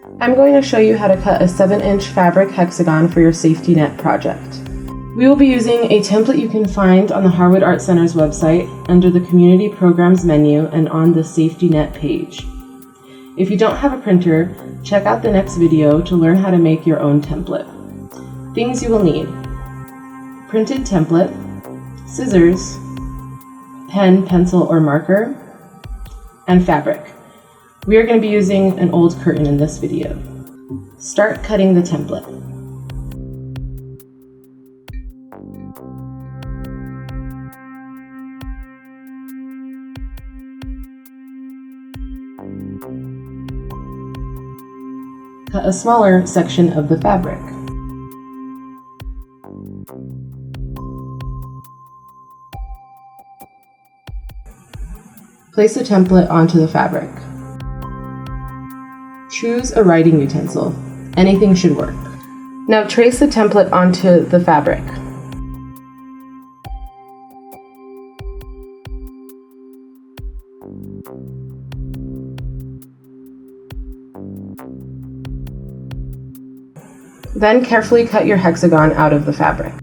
I'm going to show you how to cut a 7-inch fabric hexagon for your safety net project. We will be using a template you can find on the Harwood Art Center's website under the Community Programs menu and on the Safety Net page. If you don't have a printer, check out the next video to learn how to make your own template. Things you will need: printed template, scissors, pen, pencil, or marker, and fabric. We are going to be using an old curtain in this video. Start cutting the template. Cut a smaller section of the fabric. Place the template onto the fabric. Choose a writing utensil. Anything should work. Now trace the template onto the fabric. Then carefully cut your hexagon out of the fabric.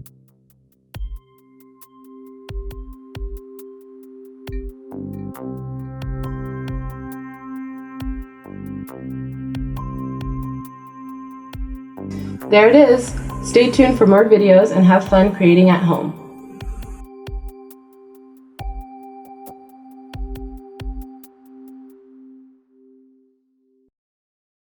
There it is! Stay tuned for more videos and have fun creating at home.